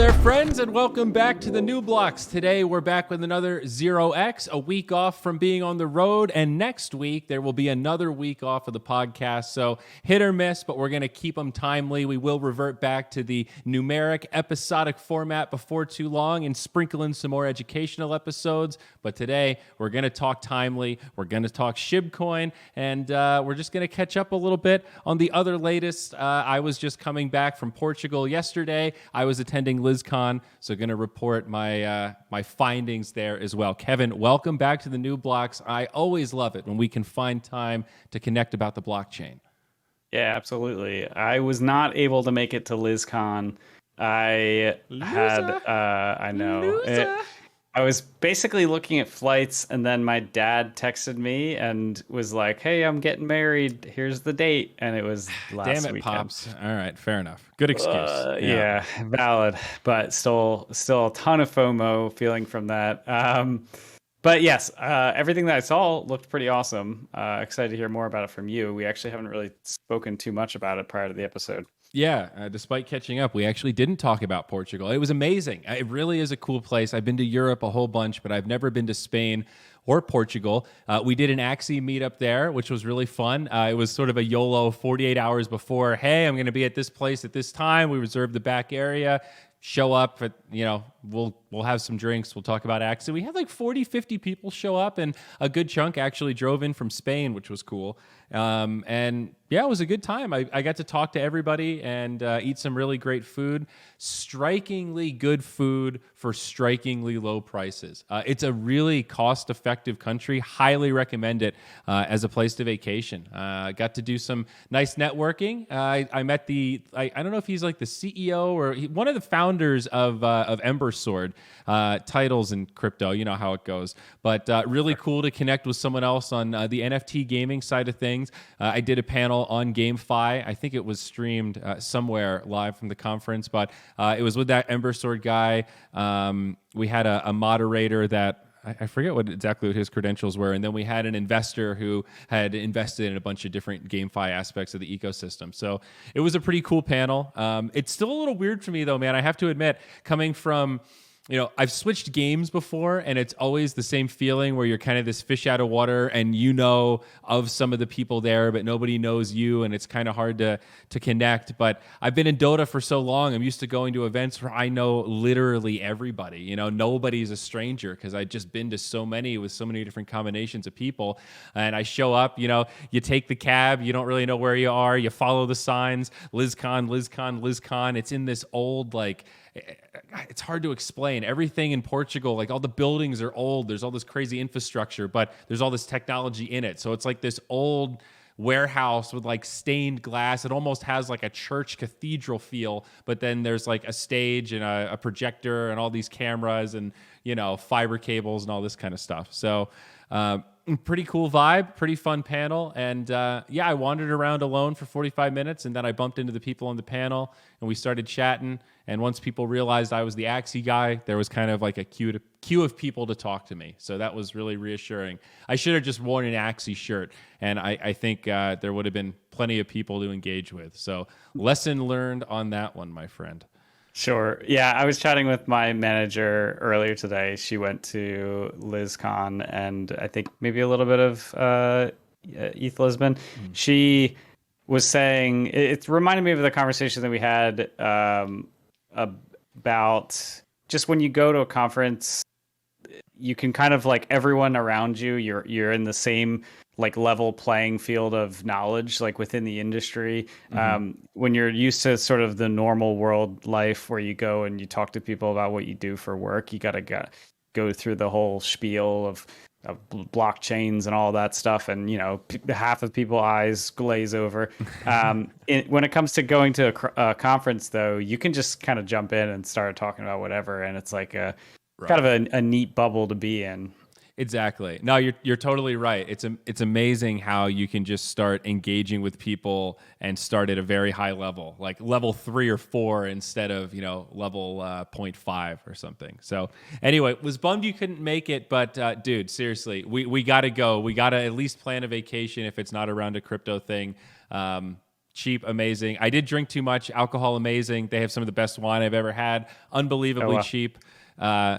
there, friends, and welcome back to the New Blocks. Today, we're back with another 0x, a week off from being on the road, and next week, there will be another week off of the podcast, so hit or miss, but we're going to keep them timely. We will revert back to the numeric, episodic format before too long and sprinkle in some more educational episodes, but today, we're going to talk timely, we're going to talk SHIB coin, and we're just going to catch up a little bit on the other latest. I was just coming back from Portugal yesterday. I was attending Lisbon, so going to report my my findings there as well. Kevin, welcome back to the New Blocks. I always love it when we can find time to connect about the blockchain. Yeah, absolutely. I was not able to make it to LizCon. I know. I was basically looking at flights, and then my dad texted me and was like, "Hey, I'm getting married. Here's the date." And it was last weekend. Pops. All right, fair enough. Good excuse. Yeah, valid, but still a ton of FOMO feeling from that. But yes, everything that I saw looked pretty awesome. Excited to hear more about it from you. We actually haven't really spoken too much about it prior to the episode. Yeah, despite catching up, we actually didn't talk about Portugal. It was amazing. It really is a cool place. I've been to Europe a whole bunch, but I've never been to Spain or Portugal. We did an Axie meetup there, which was really fun. It was sort of a YOLO 48 hours before. Hey, I'm going to be at this place at this time. We reserved the back area. Show up at, we'll have some drinks. We'll talk about Axie. We had like 40, 50 people show up, and a good chunk actually drove in from Spain, which was cool. And yeah, it was a good time. I got to talk to everybody and eat some really great food. Strikingly good food for strikingly low prices. It's a really cost-effective country. Highly recommend it as a place to vacation. Got to do some nice networking. I met I don't know if he's like the CEO or one of the founders of Ember Sword. Titles in crypto, you know how it goes. But really cool to connect with someone else on the NFT gaming side of things. I did a panel on GameFi. I think it was streamed somewhere live from the conference, but it was with that Ember Sword guy. We had a moderator that I forget exactly what his credentials were, and then we had an investor who had invested in a bunch of different GameFi aspects of the ecosystem. So it was a pretty cool panel. It's still a little weird for me, though, man. I have to admit, coming from... I've switched games before, and it's always the same feeling where you're kind of this fish out of water, and of some of the people there, but nobody knows you, and it's kind of hard to connect. But I've been in Dota for so long, I'm used to going to events where I know literally everybody. Nobody's a stranger because I've just been to so many with so many different combinations of people. And I show up, you take the cab, you don't really know where you are, you follow the signs, LizCon. It's in this old, it's hard to explain. Everything in Portugal, all the buildings are old. There's all this crazy infrastructure, but there's all this technology in it. So it's like this old warehouse with stained glass. It almost has a church cathedral feel, but then there's a stage and a projector and all these cameras and, fiber cables and all this kind of stuff. So, pretty cool vibe, pretty fun panel. And I wandered around alone for 45 minutes, and then I bumped into the people on the panel and we started chatting. And once people realized I was the Axie guy, there was kind of a queue of people to talk to me. So that was really reassuring. I should have just worn an Axie shirt, and I think there would have been plenty of people to engage with. So lesson learned on that one, my friend. Sure. Yeah, I was chatting with my manager earlier today. She went to LizCon and I think maybe a little bit of ETH Lisbon. She was saying, it reminded me of the conversation that we had about just when you go to a conference, you can kind of everyone around you, you're in the same level playing field of knowledge within the industry. When you're used to sort of the normal world life where you go and you talk to people about what you do for work, you gotta go through the whole spiel of blockchains and all that stuff, and half of people's eyes glaze over. When it comes to going to a conference, though, you can just kind of jump in and start talking about whatever, and it's kind of a neat bubble to be in. Exactly. No, you're totally right. It's amazing how you can just start engaging with people and start at a very high level, like level 3 or 4 instead of level 0.5 or something. So anyway, was bummed you couldn't make it, but dude, seriously, we got to go. We got to at least plan a vacation if it's not around a crypto thing. cheap, amazing. I did drink too much alcohol, amazing. They have some of the best wine I've ever had, unbelievably cheap. So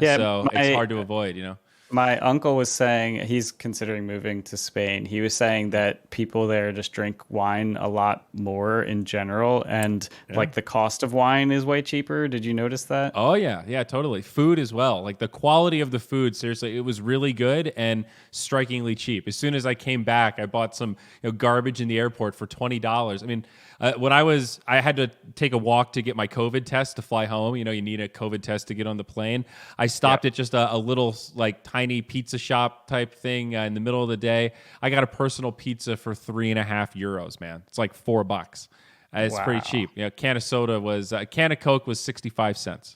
it's hard to avoid, you know. My uncle was saying he's considering moving to Spain. He was saying that people there just drink wine a lot more in general, and like the cost of wine is way cheaper. Did you notice that? Oh yeah, totally. Food as well. Like the quality of the food, seriously, it was really good and strikingly cheap. As soon as I came back, I bought some garbage in the airport for $20. I mean, I had to take a walk to get my COVID test to fly home. You know, you need a COVID test to get on the plane. I stopped at just a little like tiny pizza shop type thing in the middle of the day. I got a personal pizza for €3.50, man. It's like $4. It's pretty cheap. You know, can of Coke was 65 cents.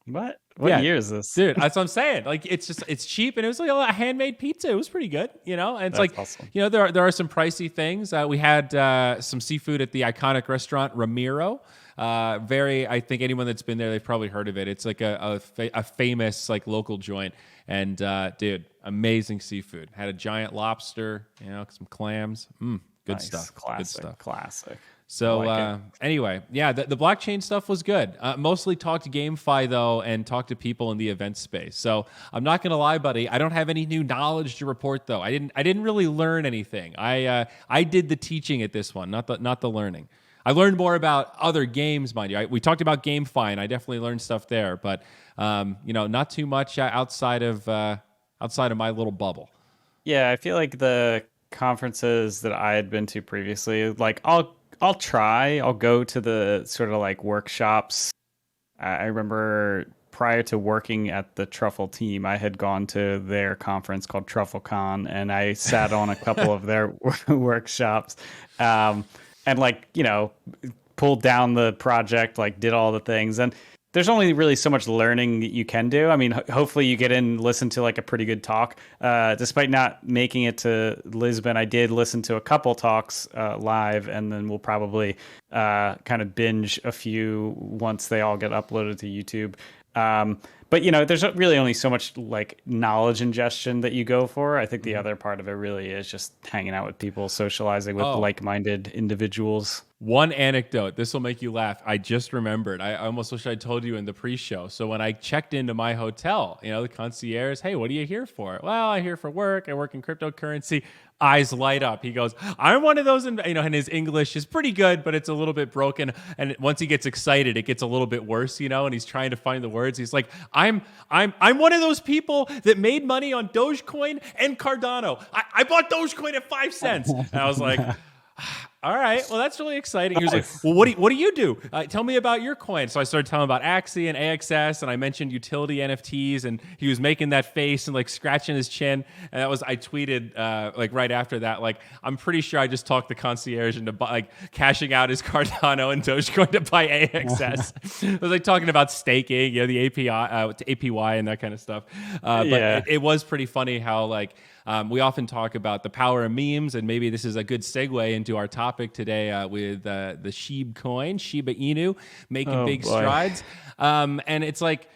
What year is this? Dude, that's what I'm saying. Like, it's cheap, and it was like a handmade pizza. It was pretty good, you know? And it's awesome. You know, there are some pricey things. We had some seafood at the iconic restaurant Ramiro. I think anyone that's been there, they've probably heard of it. It's like a famous like local joint. And dude, amazing seafood. Had a giant lobster, you know, some clams. Good stuff. Classic. So anyway, yeah, the blockchain stuff was good. Mostly talked GameFi though, and talked to people in the event space. So I'm not gonna lie, buddy, I don't have any new knowledge to report though. I didn't really learn anything. I did the teaching at this one, not the learning. I learned more about other games, mind you. We talked about GameFi, and I definitely learned stuff there, but not too much outside of my little bubble. Yeah, I feel like the conferences that I had been to previously, like I'll go to the sort of like workshops. I remember prior to working at the Truffle team, I had gone to their conference called TruffleCon, and I sat on a couple of their workshops, and like, you know, pulled down the project, like did all the things. And there's only really so much learning that you can do. I mean, hopefully you get in and listen to like a pretty good talk. Despite not making it to Lisbon, I did listen to a couple talks live, and then we'll probably kind of binge a few once they all get uploaded to YouTube. But, you know, there's really only so much like knowledge ingestion that you go for. I think the other part of it really is just hanging out with people, socializing with like-minded individuals. One anecdote, this will make you laugh. I just remembered. I almost wish I told you in the pre-show. So when I checked into my hotel, you know, the concierge, hey, what are you here for? Well, I'm here for work. I work in cryptocurrency. Eyes light up. He goes, I'm one of those, and his English is pretty good, but it's a little bit broken. And once he gets excited, it gets a little bit worse, you know, and he's trying to find the words. He's like, I'm one of those people that made money on Dogecoin and Cardano. I bought Dogecoin at 5 cents. And I was like, all right, well, that's really exciting. He was like, well, what do you do? Tell me about your coin. So I started telling him about Axie and AXS, and I mentioned utility NFTs, and he was making that face and like scratching his chin. And I tweeted like right after that, like, I'm pretty sure I just talked the concierge into cashing out his Cardano and Dogecoin to buy AXS. I was like talking about staking, you know, the APY and that kind of stuff. But it was pretty funny how like, we often talk about the power of memes, and maybe this is a good segue into our topic today with the SHIB coin, Shiba Inu, making big strides. And it's like,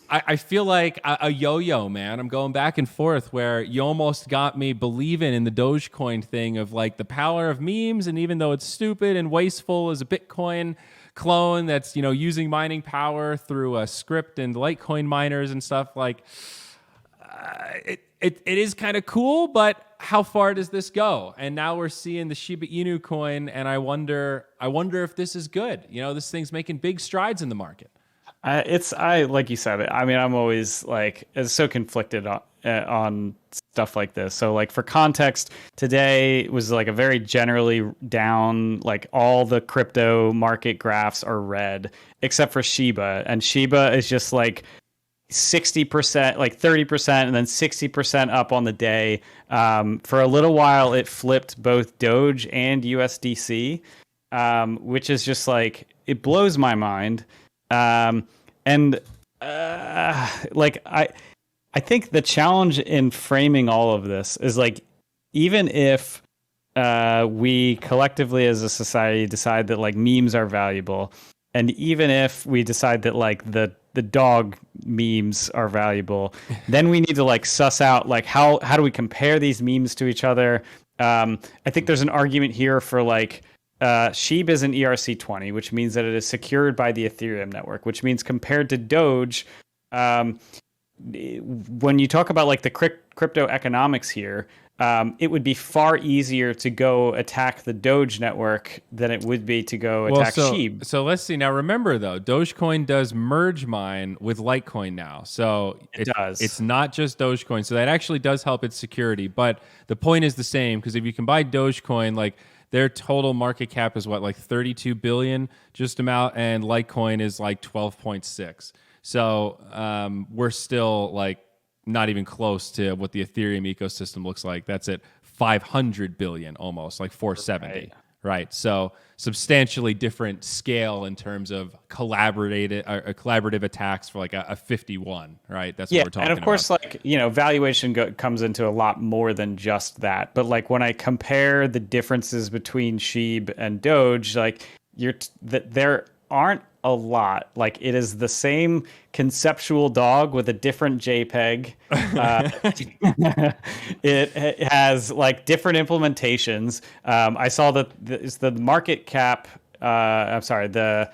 I feel like a yo-yo, man. I'm going back and forth where you almost got me believing in the Dogecoin thing of like the power of memes, and even though it's stupid and wasteful as a Bitcoin clone that's, you know, using mining power through a script and Litecoin miners and stuff, like it is kind of cool, but how far does this go? And now we're seeing the Shiba Inu coin, and I wonder if this is good. You know, this thing's making big strides in the market. Like you said, I mean, I'm always like, it's so conflicted on stuff like this. So like for context, today was like a very generally down, like all the crypto market graphs are red except for Shiba, and Shiba is just like 60%, like 30%, and then 60% up on the day. For a little while, it flipped both Doge and USDC, which is just like, it blows my mind. Like I think the challenge in framing all of this is like, even if we collectively as a society decide that like memes are valuable, and even if we decide that like the dog memes are valuable, then we need to like suss out like how do we compare these memes to each other. I think there's an argument here for like SHIB is an ERC20, which means that it is secured by the Ethereum network, which means compared to Doge, when you talk about like the crypto economics here, it would be far easier to go attack the Doge network than it would be to go attack SHIB. So let's see. Now remember though, Dogecoin does merge mine with Litecoin now. So it does. It's not just Dogecoin. So that actually does help its security. But the point is the same, because if you can buy Dogecoin, like their total market cap is what, like 32 billion just about, and Litecoin is like 12.6. So we're still like not even close to what the Ethereum ecosystem looks like. That's at 500 billion, almost like 470, right? So substantially different scale in terms of collaborative attacks for like a 51, right? That's what we're talking about. And of course, like, you know, valuation comes into a lot more than just that. But like when I compare the differences between SHIB and Doge, like there aren't a lot. Like it is the same conceptual dog with a different JPEG. It has like different implementations. I saw that the market cap. I'm sorry, the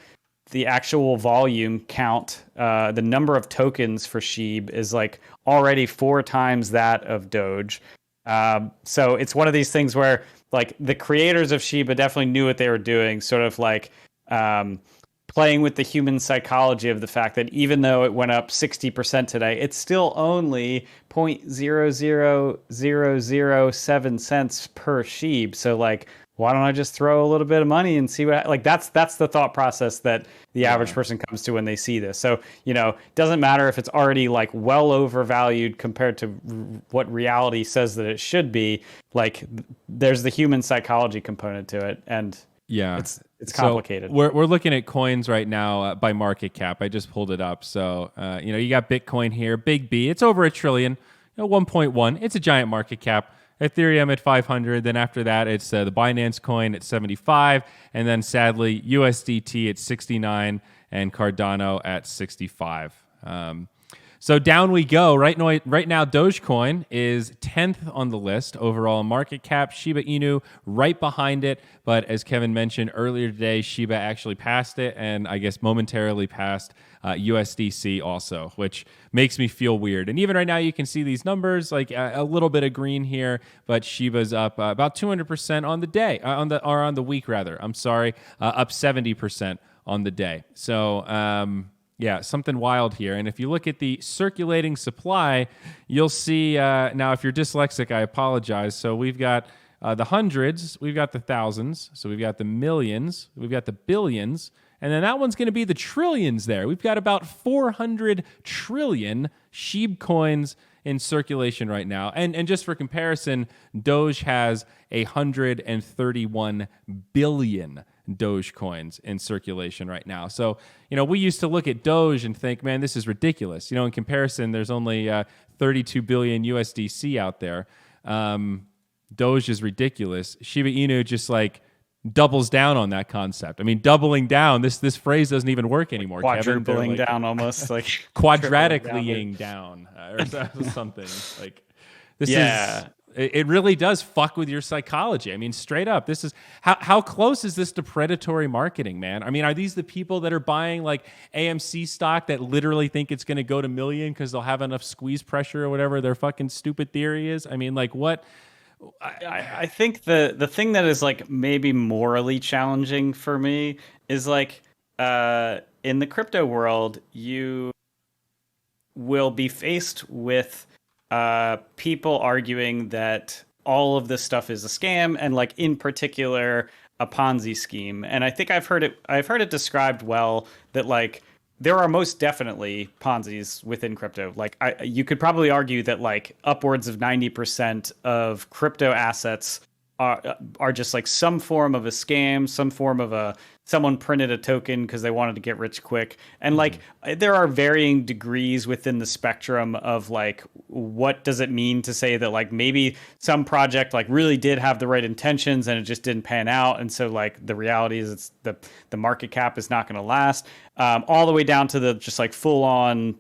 actual volume count, the number of tokens for SHIB is like already 4 times that of Doge. So it's one of these things where like the creators of SHIB definitely knew what they were doing, sort of like playing with the human psychology of the fact that even though it went up 60% today, it's still only 0.00007 cents per SHIB. So like, why don't I just throw a little bit of money and see what, like, that's the thought process that the average person comes to when they see this. So, you know, it doesn't matter if it's already like well overvalued compared to what reality says that it should be. Like there's the human psychology component to it. And it's complicated. So we're looking at coins right now by market cap. I just pulled it up. So, you know, you got Bitcoin here, big B. It's over $1 trillion, 1.1. It's a giant market cap. Ethereum at 500. Then after that, it's the Binance coin at 75. And then sadly, USDT at 69 and Cardano at 65. So down we go. Right now, Dogecoin is 10th on the list overall market cap. Shiba Inu right behind it. But as Kevin mentioned earlier today, Shiba actually passed it, and I guess momentarily passed USDC also, which makes me feel weird. And even right now, you can see these numbers, like a little bit of green here, but Shiba's up about 200% on the day, on the week rather. I'm sorry, up 70% on the day. So. Yeah, something wild here. And if you look at the circulating supply, you'll see, now if you're dyslexic, I apologize. So we've got the hundreds, we've got the thousands, so we've got the millions, we've got the billions, and then that one's going to be the trillions there. We've got about 400 trillion SHIB coins in circulation right now. And just for comparison, Doge has 131 billion Doge coins in circulation right now. So, you know, we used to look at Doge and think, man, this is ridiculous. You know, in comparison, there's only 32 billion USDC out there. Doge is ridiculous. Shiba Inu just like doubles down on that concept. I mean, doubling down, this phrase doesn't even work anymore. Quadrupling down almost, like quadratically down or something. Like this is... It really does fuck with your psychology. I mean, straight up, this is how close is this to predatory marketing, man? I mean, are these the people that are buying like AMC stock that literally think it's going to go to million because they'll have enough squeeze pressure or whatever their fucking stupid theory is? I mean, like what? I think the thing that is like maybe morally challenging for me is like in the crypto world, you will be faced with people arguing that all of this stuff is a scam, and like in particular a Ponzi scheme. And I think I've heard it described well that like there are most definitely Ponzi's within crypto. Like you could probably argue that like upwards of 90% of crypto assets are just like some form of a scam, some form of a someone printed a token because they wanted to get rich quick. And like there are varying degrees within the spectrum of like what does it mean to say that like maybe some project like really did have the right intentions and it just didn't pan out, and so like the reality is it's the market cap is not going to last, all the way down to the just like full on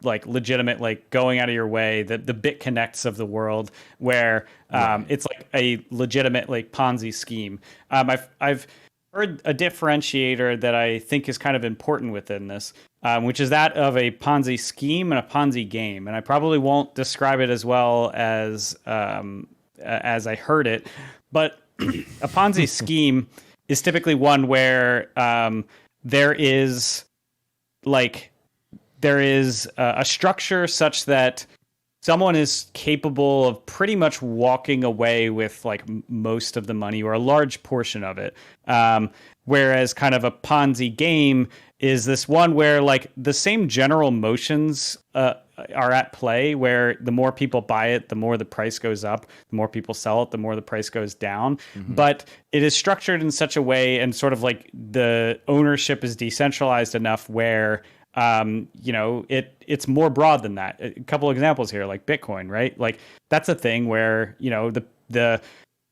like legitimate like going out of your way, the BitConnects of the world where it's like a legitimate like Ponzi scheme. I've heard a differentiator that I think is kind of important within this, which is that of a Ponzi scheme and a Ponzi game. And I probably won't describe it as well as I heard it, but a Ponzi scheme is typically one where there is a structure such that someone is capable of pretty much walking away with like most of the money or a large portion of it. Whereas kind of a Ponzi game is this one where like the same general motions are at play, where the more people buy it, the more the price goes up, the more people sell it, the more the price goes down. But it is structured in such a way, and sort of like the ownership is decentralized enough where it's more broad than that. A couple of examples here, like Bitcoin, right? Like that's a thing where,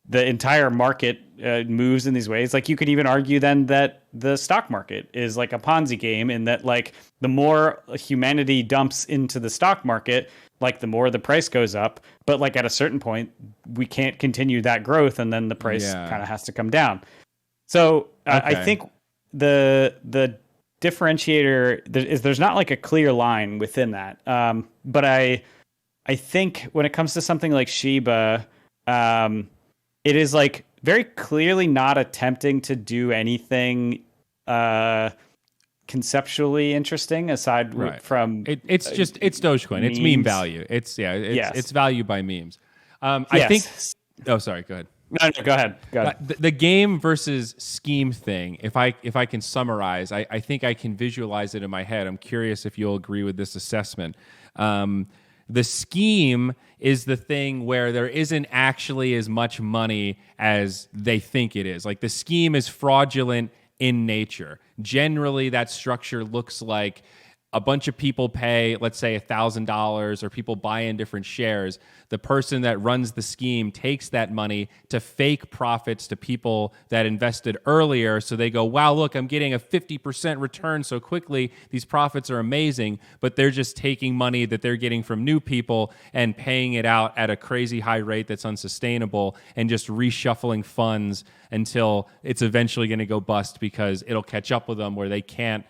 the entire market moves in these ways. Like you could even argue then that the stock market is like a Ponzi game, in that like the more humanity dumps into the stock market, like the more the price goes up. But like at a certain point, we can't continue that growth, and then the price kind of has to come down. So I think the differentiator is there's not like a clear line within that. But I think when it comes to something like Shiba, it is like very clearly not attempting to do anything conceptually interesting aside from it's Dogecoin. It's meme value. It's value by memes. I think. Oh, sorry. Go ahead. No, go ahead. The game versus scheme thing, if I can summarize, I think I can visualize it in my head. I'm curious if you'll agree with this assessment. The scheme is the thing where there isn't actually as much money as they think it is. Like the scheme is fraudulent in nature. Generally, that structure looks like a bunch of people pay, let's say $1,000, or people buy in different shares. The person that runs the scheme takes that money to fake profits to people that invested earlier. So they go, wow, look, I'm getting a 50% return so quickly. These profits are amazing. But they're just taking money that they're getting from new people and paying it out at a crazy high rate that's unsustainable, and just reshuffling funds until it's eventually going to go bust because it'll catch up with them where they can't.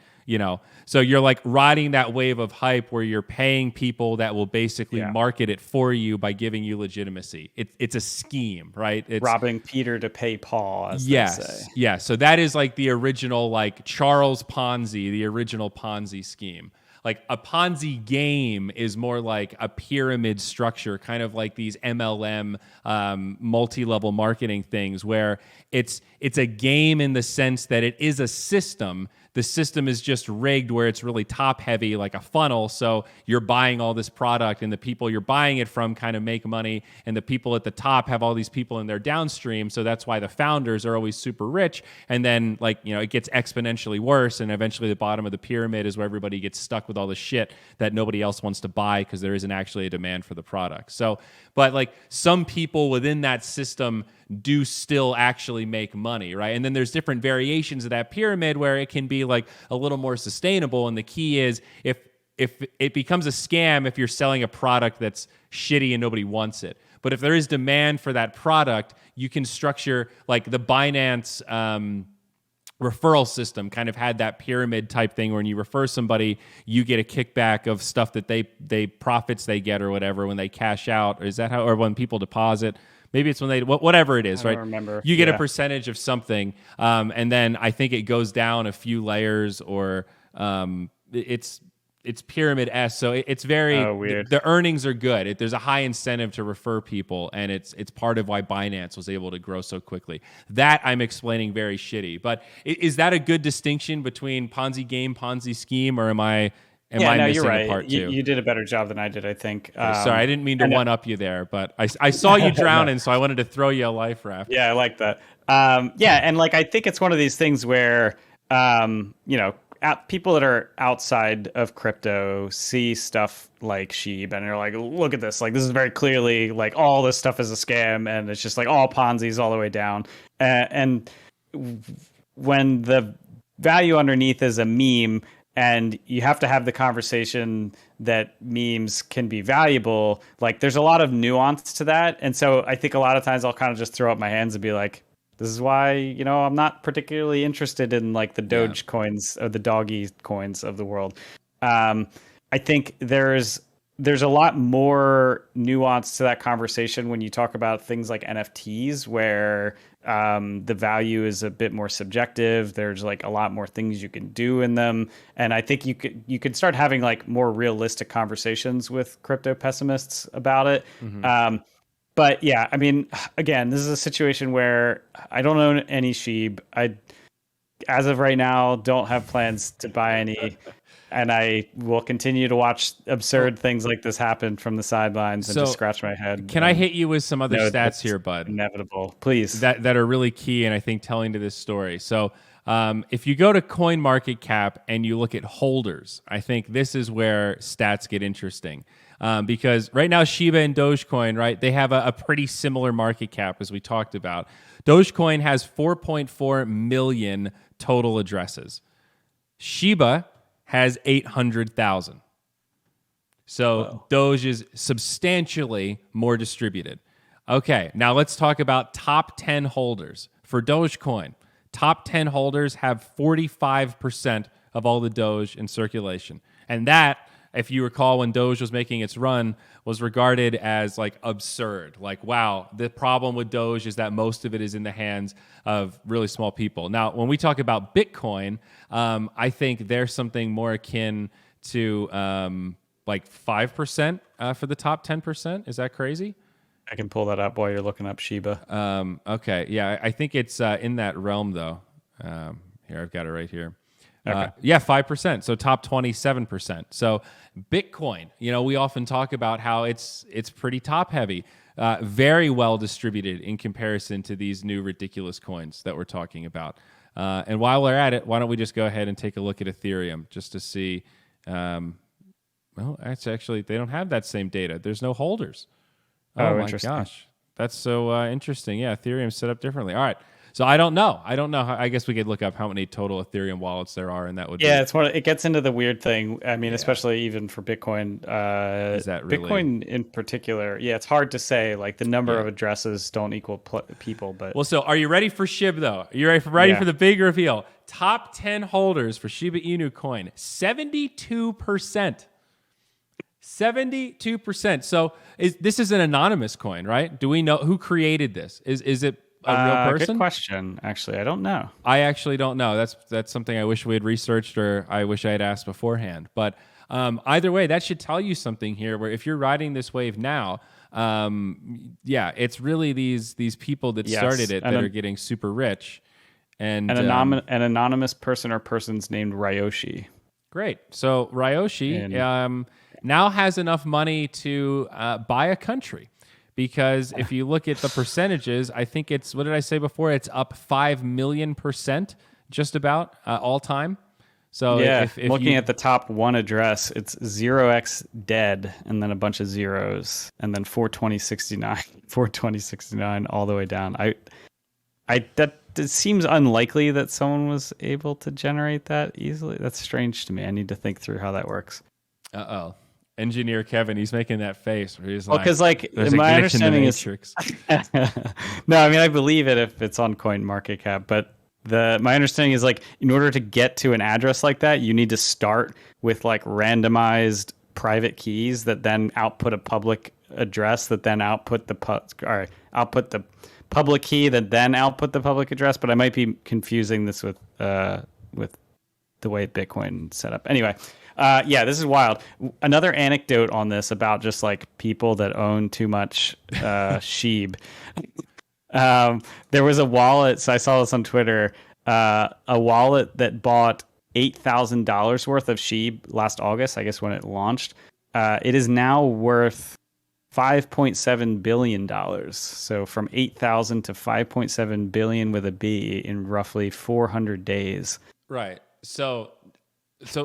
So you're like riding that wave of hype where you're paying people that will basically market it for you by giving you legitimacy. It's a scheme, right? It's robbing Peter to pay Paul, as they say. Yeah. So that is like the original, like Charles Ponzi, the original Ponzi scheme. Like a Ponzi game is more like a pyramid structure, kind of like these MLM multi-level marketing things, where it's a game in the sense that it is a system. The system is just rigged where it's really top heavy, like a funnel. So you're buying all this product, and the people you're buying it from kind of make money, and the people at the top have all these people in their downstream. So that's why the founders are always super rich. And then it gets exponentially worse. And eventually the bottom of the pyramid is where everybody gets stuck with all the shit that nobody else wants to buy because there isn't actually a demand for the product. So, but like some people within that system do still actually make money, right? And then there's different variations of that pyramid where it can be like a little more sustainable. And the key is if it becomes a scam if you're selling a product that's shitty and nobody wants it. But if there is demand for that product, you can structure like the Binance referral system kind of had that pyramid type thing where when you refer somebody, you get a kickback of stuff that they profits they get or whatever when they cash out. Or is that how, or when people deposit? Maybe it's when they, whatever it is, right? I don't remember. You get a percentage of something, and then I think it goes down a few layers, or it's pyramid-esque. So it's very weird. The earnings are good. There's a high incentive to refer people, and it's part of why Binance was able to grow so quickly. That I'm explaining very shitty, but is that a good distinction between Ponzi game, Ponzi scheme, or am I Am I you're missing a right. part two? You did a better job than I did, I think. Sorry, I didn't mean to one up you there, but I saw you drowning, so I wanted to throw you a life raft. Yeah, I like that. And like I think it's one of these things where people that are outside of crypto see stuff like SHIB and they're like, look at this, like this is very clearly like all this stuff is a scam, and it's just like all Ponzi's all the way down. And when the value underneath is a meme, and you have to have the conversation that memes can be valuable, like there's a lot of nuance to that. And so I think a lot of times I'll kind of just throw up my hands and be like, this is why, I'm not particularly interested in like the Doge coins or the doggy coins of the world. I think there's a lot more nuance to that conversation when you talk about things like NFTs, where the value is a bit more subjective. There's like a lot more things you can do in them, and I think you could start having like more realistic conversations with crypto pessimists about it. Mm-hmm. But yeah, I mean, again, this is a situation where I don't own any SHIB. I, as of right now, don't have plans to buy any. And I will continue to watch absurd things like this happen from the sidelines and just scratch my head. Can I hit you with some other stats here, bud? Inevitable, please. That are really key and I think telling to this story. So if you go to CoinMarketCap and you look at holders, I think this is where stats get interesting. Because right now, Shiba and Dogecoin, right, they have a pretty similar market cap as we talked about. Dogecoin has 4.4 million total addresses. Shiba has 800,000. So Doge is substantially more distributed. Okay, now let's talk about top 10 holders. For Dogecoin, top 10 holders have 45% of all the Doge in circulation. And that, if you recall, when Doge was making its run, was regarded as like absurd. Like, wow, the problem with Doge is that most of it is in the hands of really small people. Now, when we talk about Bitcoin, I think there's something more akin to like 5% for the top 10%. Is that crazy? I can pull that up while you're looking up Shiba. Okay, yeah, I think it's in that realm though. Here, I've got it right here. Okay. 5%. So top 27%. So Bitcoin, we often talk about how it's pretty top heavy, very well distributed in comparison to these new ridiculous coins that we're talking about. And while we're at it, why don't we just go ahead and take a look at Ethereum just to see. Well, it's actually, they don't have that same data. There's no holders. Oh my gosh. That's so interesting. Yeah, Ethereum's set up differently. All right. So I don't know. I guess we could look up how many total Ethereum wallets there are, and that would it gets into the weird thing. I mean, especially even for Bitcoin. Is that really... Bitcoin in particular? Yeah, it's hard to say. Like the number of addresses don't equal people. But so are you ready for SHIB though? Are you ready for the big reveal? Top 10 holders for Shiba Inu coin, 72%. 72%. So this is an anonymous coin, right? Do we know who created this? Is it a real person? Good question. Actually, I don't know. I actually don't know. That's something I wish we had researched, or I wish I had asked beforehand. But either way, that should tell you something here. Where if you're riding this wave now, it's really these people that started it that are getting super rich, and an anonymous person or persons named Ryoshi. Great. So Ryoshi now has enough money to buy a country. Because if you look at the percentages, I think it's, what did I say before? It's up 5 million% just about all time. So if looking at the top one address, it's 0x dead and then a bunch of zeros and then 42069 all the way down. It seems unlikely that someone was able to generate that easily. That's strange to me. I need to think through how that works. Uh-oh. Engineer Kevin, he's making that face where he's like, because like my understanding is no, I mean I believe it if it's on CoinMarketCap, but my understanding is like in order to get to an address like that, you need to start with like randomized private keys that then output a public address that then output the public key that then output the public address. But I might be confusing this with the way Bitcoin is set up. Anyway. This is wild. Another anecdote on this about just like people that own too much SHIB. There was a wallet, so I saw this on Twitter, a wallet that bought $8,000 worth of SHIB last August, I guess when it launched. It is now worth $5.7 billion. So from 8,000 to 5.7 billion with a B in roughly 400 days. Right. So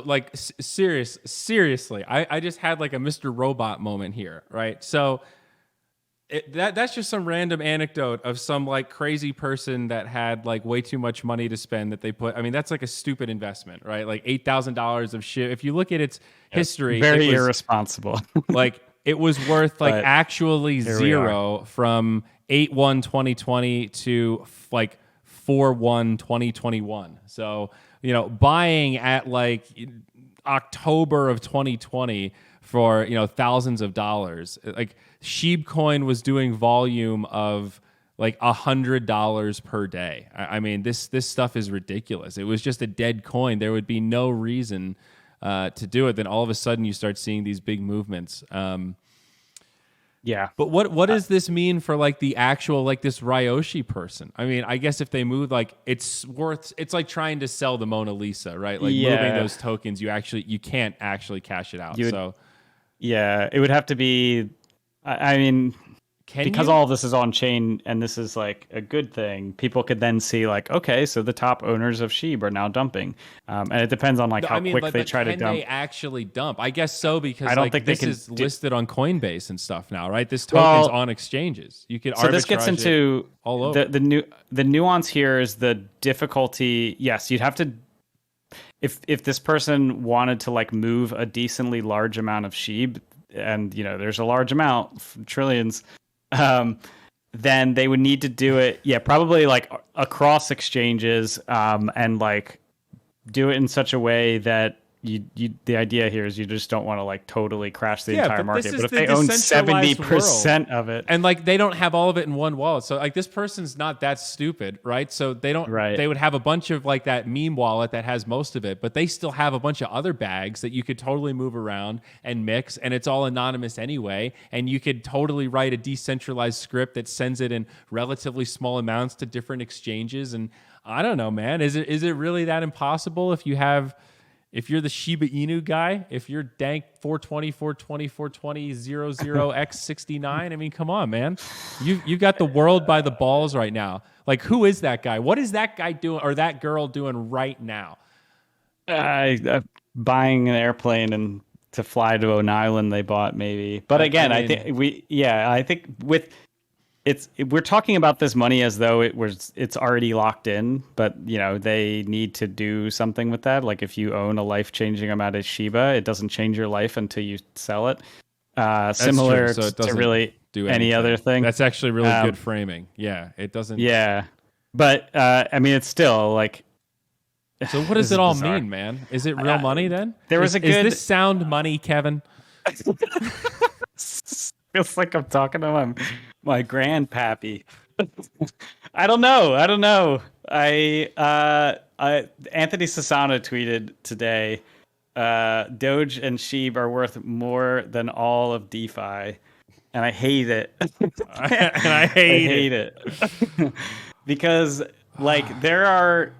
like seriously, I just had like a Mr. Robot moment here, right? So that's just some random anecdote of some like crazy person that had like way too much money to spend that they put. I mean, that's like a stupid investment, right? Like $8,000 of shit. If you look at its history, very irresponsible. Like it was worth like actually zero from 8/1/2020 to like 4/1/2021. So, you know, buying at like October of 2020 for, you know, thousands of dollars. Like SHIB coin was doing volume of like $100 per day. I mean, this stuff is ridiculous. It was just a dead coin. There would be no reason to do it. Then all of a sudden you start seeing these big movements. Yeah. But what does this mean for like the actual, like this Ryoshi person? I mean, I guess if they move, like it's like trying to sell the Mona Lisa, right? Like moving those tokens, you can't actually cash it out. Yeah, it would have to be, I mean, because all of this is on chain and this is like a good thing, people could then see like, okay, so the top owners of SHIB are now dumping. And it depends on like how quick they try to dump. Can they actually dump? I guess so, because I don't think this is listed on Coinbase and stuff now, right? This token's on exchanges. You could arbitrage. So this gets into all over. The nuance here is the difficulty. Yes, you'd have to, if this person wanted to like move a decently large amount of SHIB, and you know there's a large amount, trillions, then they would need to do it, probably like across exchanges, and like do it in such a way that the idea here is you just don't want to like totally crash the entire market. But if they own 70% of it, and like they don't have all of it in one wallet, so like this person's not that stupid, right? So they don't. Right. They would have a bunch of like that meme wallet that has most of it, but they still have a bunch of other bags that you could totally move around and mix, and it's all anonymous anyway. And you could totally write a decentralized script that sends it in relatively small amounts to different exchanges. And I don't know, man. Is it really that impossible if you're the Shiba Inu guy, if you're dank 420/420/420/00x69, I mean, come on, man. You got the world by the balls right now. Like, who is that guy? What is that guy doing, or that girl doing right now? Buying an airplane and to fly to an island they bought, maybe. But again, I think with we're talking about this money as though it's already locked in, but you know they need to do something with that. Like if you own a life-changing amount of Shiba, it doesn't change your life until you sell it. Similar so it to really do any other thing. That's actually really good framing. Yeah, it doesn't. Yeah, but I mean, it's still like. So what does it all mean, man? Is it real money then? Is this sound money, Kevin? Feels like I'm talking to my grandpappy. I don't know. Anthony Sassano tweeted today, Doge and SHIB are worth more than all of DeFi. And I hate it. I hate it. Because like there are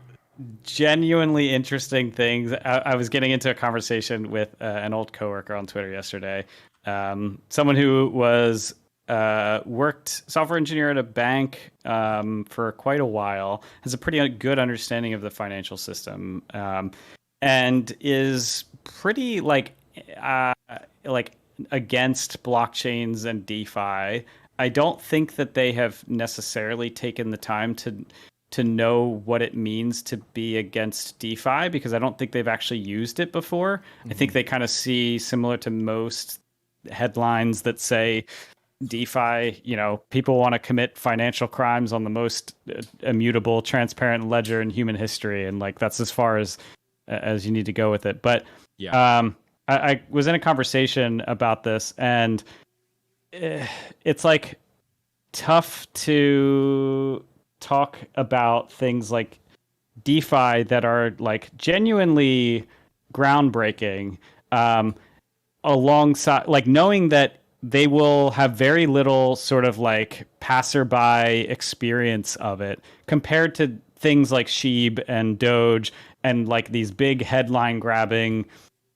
genuinely interesting things. I was getting into a conversation with an old coworker on Twitter yesterday. Someone who was worked software engineer at a bank for quite a while, has a pretty good understanding of the financial system, and is pretty like against blockchains and DeFi. I don't think that they have necessarily taken the time to know what it means to be against DeFi, because I don't think they've actually used it before. Mm-hmm. I think they kind of see, similar to most headlines that say DeFi, you know, people want to commit financial crimes on the most immutable, transparent ledger in human history, and like that's as far as you need to go with it. But I was in a conversation about this, and it's like tough to talk about things like DeFi that are like genuinely groundbreaking, alongside like knowing that they will have very little sort of like passerby experience of it compared to things like SHIB and Doge and like these big headline grabbing,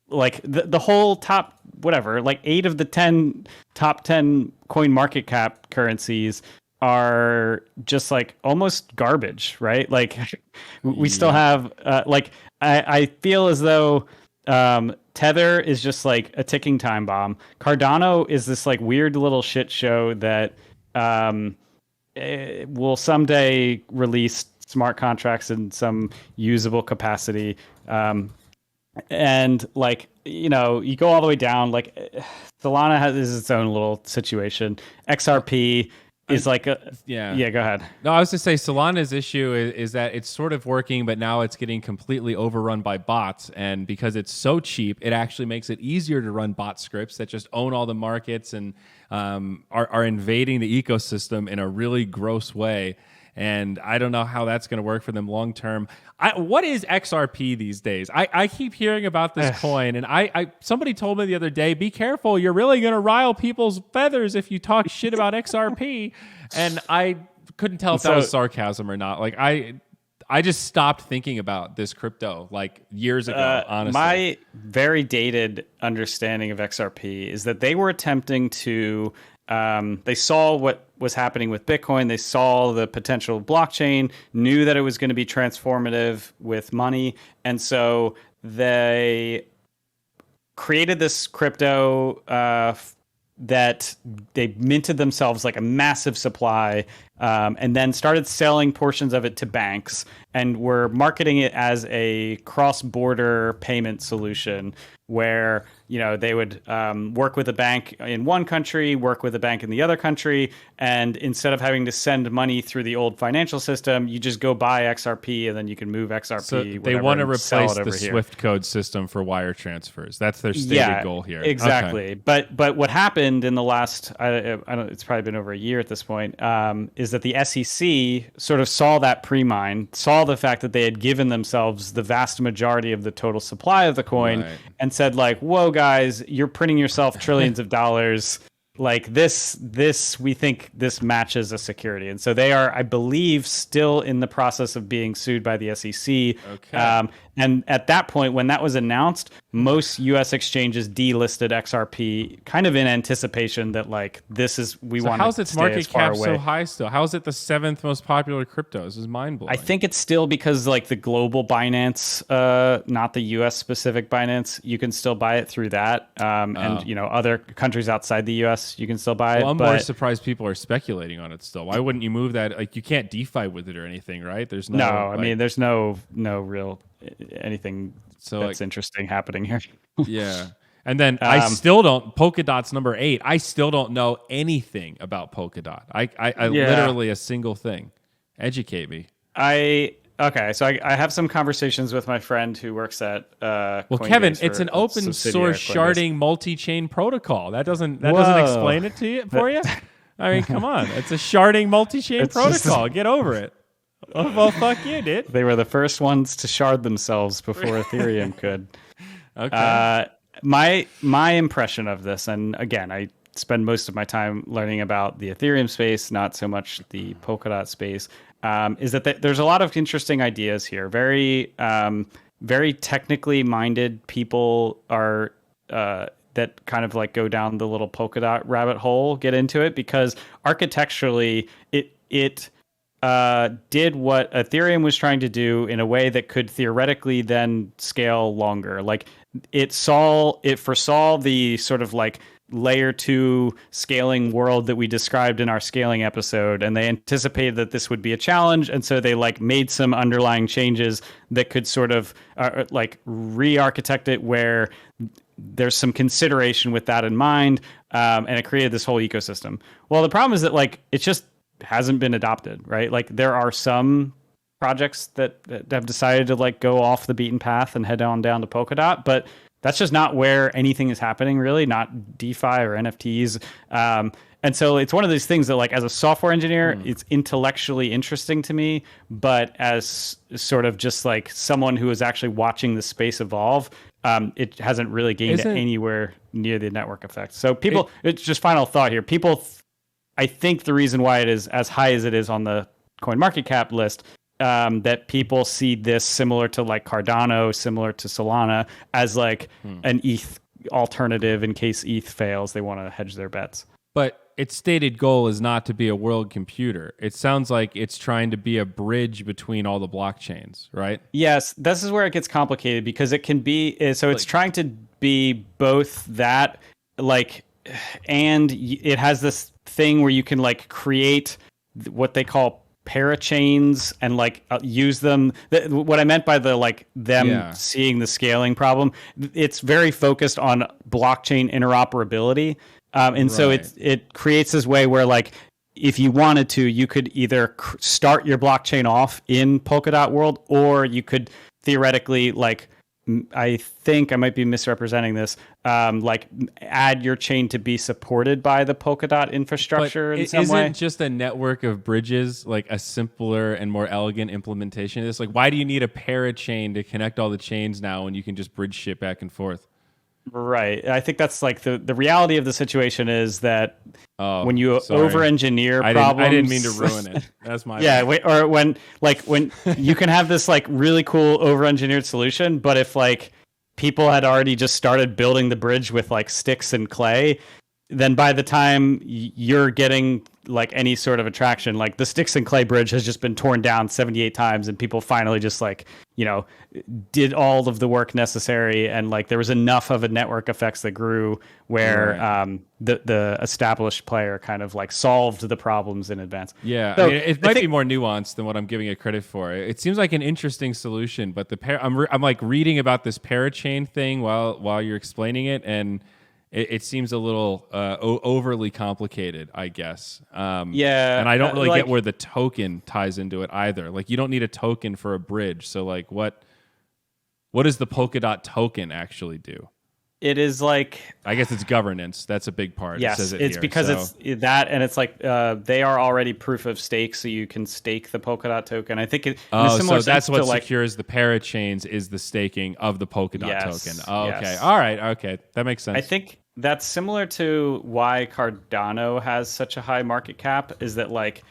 like the whole top whatever, like 8 of the 10 top 10 coin market cap currencies are just like almost garbage, right? Like we still have like I feel as though Tether is just like a ticking time bomb. Cardano is this like weird little shit show that will someday release smart contracts in some usable capacity. And like, you know, you go all the way down, like Solana is its own little situation. XRP is like a yeah. Go ahead. No, I was to say Solana's issue is that it's sort of working, but now it's getting completely overrun by bots. And because it's so cheap, it actually makes it easier to run bot scripts that just own all the markets and are invading the ecosystem in a really gross way. And I don't know how that's going to work for them long term. What is XRP these days? I keep hearing about this coin, and I somebody told me the other day, be careful, you're really going to rile people's feathers if you talk shit about XRP. And I couldn't tell if that was sarcasm or not. Like I just stopped thinking about this crypto like years ago, honestly. My very dated understanding of XRP is that they were attempting to they saw what was happening with Bitcoin. They saw the potential of blockchain, knew that it was going to be transformative with money. And so they created this crypto that they minted themselves like a massive supply, and then started selling portions of it to banks and were marketing it as a cross-border payment solution where, you know, they would work with a bank in one country, work with a bank in the other country, and instead of having to send money through the old financial system, you just go buy XRP and then you can move XRP. So they want to replace the Swift code system for wire transfers. That's their stated goal here. Exactly. Okay. But what happened in the last, I don't, it's probably been over a year at this point, is that the SEC sort of saw that pre-mine, saw the fact that they had given themselves the vast majority of the total supply of the coin, and said like, whoa, guys, you're printing yourself trillions of dollars. Like this, we think this matches a security. And so they are, I believe, still in the process of being sued by the SEC. Okay. And at that point, when that was announced, most U.S. exchanges delisted XRP, kind of in anticipation that like this is we want to stay as far away. How's its market cap so high still? How is it the 7th most popular crypto? This is mind blowing. I think it's still because like the global Binance, not the U.S. specific Binance, you can still buy it through that, and you know other countries outside the U.S. you can still buy it. I'm more surprised people are speculating on it still. Why wouldn't you move that? Like you can't DeFi with it or anything, right? There's no. I mean, there's no real anything that's interesting happening here. Yeah. And then I still don't, Polkadot's number 8. I still don't know anything about Polkadot. I literally a single thing. Educate me. Okay, so I have some conversations with my friend who works at well, Kevin, it's an open source sharding multi-chain protocol. That doesn't explain it to you for you? I mean, come on. It's a sharding multi-chain protocol. Get over it. Well, fuck you, dude. They were the first ones to shard themselves before Ethereum could. Okay. My impression of this, and again, I spend most of my time learning about the Ethereum space, not so much the Polkadot space, is that there's a lot of interesting ideas here. Very, very technically minded people are that kind of like go down the little Polkadot rabbit hole, get into it, because architecturally it did what Ethereum was trying to do in a way that could theoretically then scale longer. Like it foresaw the sort of like layer 2 scaling world that we described in our scaling episode, and they anticipated that this would be a challenge, and so they like made some underlying changes that could sort of like re-architect it where there's some consideration with that in mind, and it created this whole ecosystem. Well, the problem is that like it just hasn't been adopted, right? Like there are some projects that have decided to like go off the beaten path and head on down to Polkadot, but that's just not where anything is happening, really, not DeFi or NFTs. And so it's one of these things that like as a software engineer, it's intellectually interesting to me, but as sort of just like someone who is actually watching the space evolve, it hasn't really gained anywhere near the network effect. So it's just final thought here. People, I think the reason why it is as high as it is on the coin market cap list that people see this similar to like Cardano, similar to Solana, as like an ETH alternative in case ETH fails. They want to hedge their bets. But its stated goal is not to be a world computer. It sounds like it's trying to be a bridge between all the blockchains, right? Yes, this is where it gets complicated because it can be, so it's trying to be both that, like, and it has this thing where you can like create what they call parachains and like use them. What I meant by the like them seeing the scaling problem, it's very focused on blockchain interoperability. And so it creates this way where like if you wanted to, you could either start your blockchain off in Polkadot world, or you could theoretically like, I think I might be misrepresenting this, like add your chain to be supported by the Polkadot infrastructure in some way. Isn't just a network of bridges like a simpler and more elegant implementation of this? Like, why do you need a parachain to connect all the chains now when you can just bridge shit back and forth? Right. I think that's like the reality of the situation is that when you over-engineer problems... I didn't mean to ruin it. That's my bad. Or when you can have this like really cool over-engineered solution, but if like people had already just started building the bridge with like sticks and clay, then by the time you're getting like any sort of attraction, like the sticks and clay bridge has just been torn down 78 times and people finally just like, you know, did all of the work necessary. And like there was enough of a network effects that grew where the established player kind of like solved the problems in advance. Yeah, so I mean, it might be more nuanced than what I'm giving it credit for. It seems like an interesting solution, but I'm like reading about this parachain thing while you're explaining it, and it seems a little overly complicated, I guess. And I don't really get where the token ties into it either. Like, you don't need a token for a bridge. So, like, what does the Polkadot token actually do? It is like... I guess it's governance. That's a big part. Yes, it says it's here, because it's that, and it's like they are already proof of stake, so you can stake the Polkadot token. I think it... so that's what secures the parachains is the staking of the Polkadot token. Oh, okay. Yes. All right. Okay. That makes sense. I think that's similar to why Cardano has such a high market cap, is that like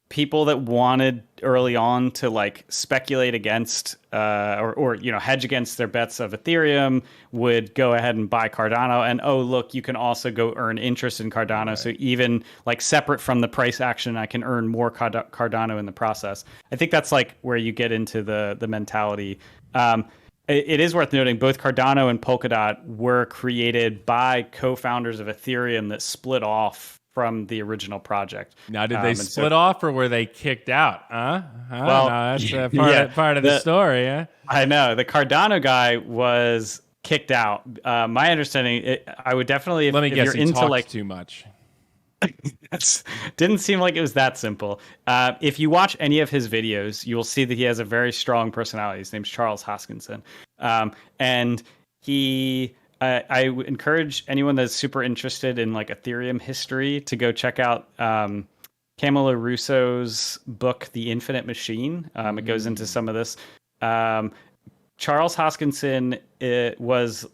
people that wanted early on to like speculate against or you know hedge against their bets of Ethereum would go ahead and buy Cardano, and oh look, you can also go earn interest in Cardano. Right. So even like separate from the price action, I can earn more Cardano in the process. I think that's like where you get into the mentality. It is worth noting both Cardano and Polkadot were created by co-founders of Ethereum that split off from the original project. Now, did they split off, or were they kicked out? Well, no, that's part of the story. Yeah, I know. The Cardano guy was kicked out. My understanding, I would definitely... Let me guess, he talked too much. Didn't seem like it was that simple. If you watch any of his videos, you will see that he has a very strong personality. His name's Charles Hoskinson. And he... I would encourage anyone that's super interested in like Ethereum history to go check out Camilo Russo's book, The Infinite Machine. It goes into some of this. Charles Hoskinson was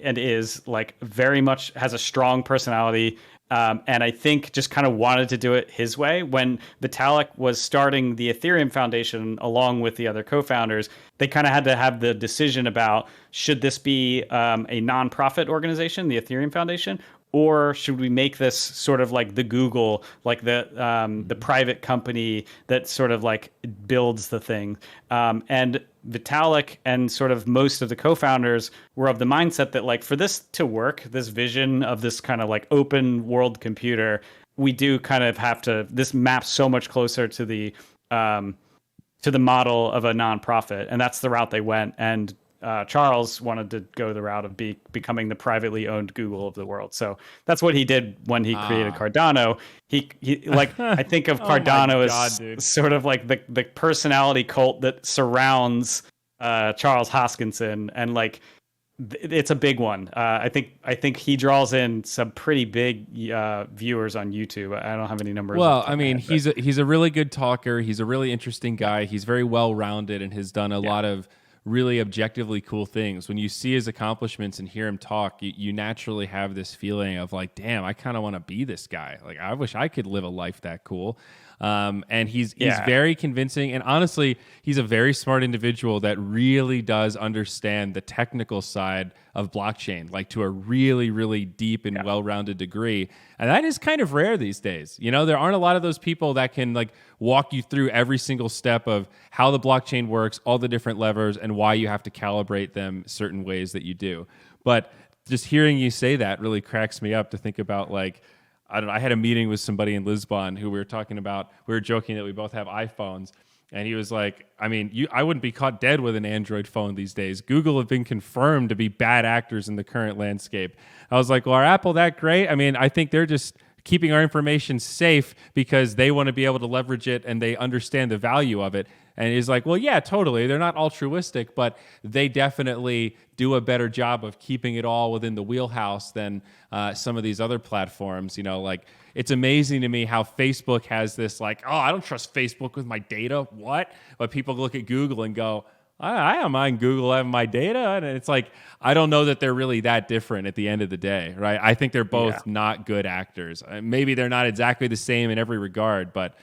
and is like very much has a strong personality. And I think just kind of wanted to do it his way. When Vitalik was starting the Ethereum Foundation along with the other co-founders, they kind of had to have the decision about should this be a nonprofit organization, the Ethereum Foundation, or should we make this sort of like the Google, like the private company that sort of like builds the thing. And Vitalik and sort of most of the co-founders were of the mindset that like for this to work, this vision of this kind of like open world computer, we do kind of have to, this maps so much closer to the model of a nonprofit. And that's the route they went. And Charles wanted to go the route of becoming the privately owned Google of the world. So that's what he did when he created Cardano. He like I think of Cardano as sort of like the personality cult that surrounds Charles Hoskinson, and like it's a big one. I think he draws in some pretty big viewers on YouTube. I don't have any numbers. Well, I mean, he's a really good talker. He's a really interesting guy. He's very well rounded and has done a lot of really objectively cool things. When you see his accomplishments and hear him talk, you naturally have this feeling of like, damn, I kind of want to be this guy. Like, I wish I could live a life that cool. And he's very convincing. And honestly, he's a very smart individual that really does understand the technical side of blockchain, like to a really, really deep and well-rounded degree. And that is kind of rare these days. You know, there aren't a lot of those people that can like walk you through every single step of how the blockchain works, all the different levers, and why you have to calibrate them certain ways that you do. But just hearing you say that really cracks me up to think about like, I don't know. I had a meeting with somebody in Lisbon who we were talking about. We were joking that we both have iPhones. And he was like, I mean, I wouldn't be caught dead with an Android phone these days. Google have been confirmed to be bad actors in the current landscape. I was like, well, are Apple that great? I mean, I think they're just keeping our information safe because they want to be able to leverage it and they understand the value of it. And he's like, well, yeah, totally. They're not altruistic, but they definitely do a better job of keeping it all within the wheelhouse than some of these other platforms. You know, like it's amazing to me how Facebook has this like, oh, I don't trust Facebook with my data. What? But people look at Google and go, I don't mind Google having my data. And it's like, I don't know that they're really that different at the end of the day, right? I think they're both not good actors. Maybe they're not exactly the same in every regard, but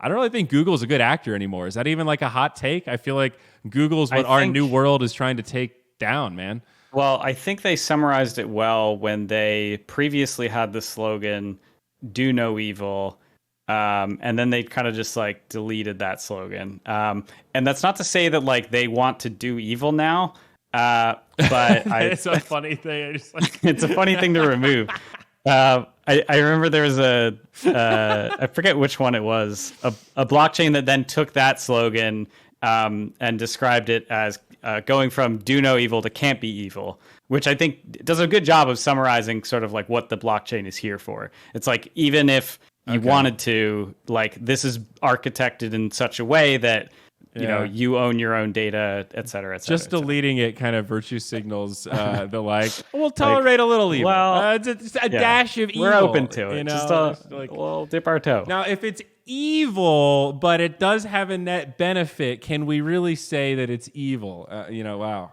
I don't really think Google's a good actor anymore. Is that even like a hot take? I feel like Google's what our new world is trying to take down, man. Well, I think they summarized it well when they previously had the slogan, do no evil. And then they kind of just like deleted that slogan. And that's not to say that like they want to do evil now. But it's a funny thing. It's a funny thing to remove. I remember there was I forget which one it was, a blockchain that then took that slogan and described it as going from do no evil to can't be evil, which I think does a good job of summarizing sort of like what the blockchain is here for. It's like, even if you wanted to, like, this is architected in such a way that you know, you own your own data, et cetera, et cetera. Just deleting it kind of virtue signals the like, we'll tolerate a little evil. Well, just a dash of evil. We're open to it. You know? Just we'll dip our toe. Now, if it's evil, but it does have a net benefit, can we really say that it's evil? You know, wow.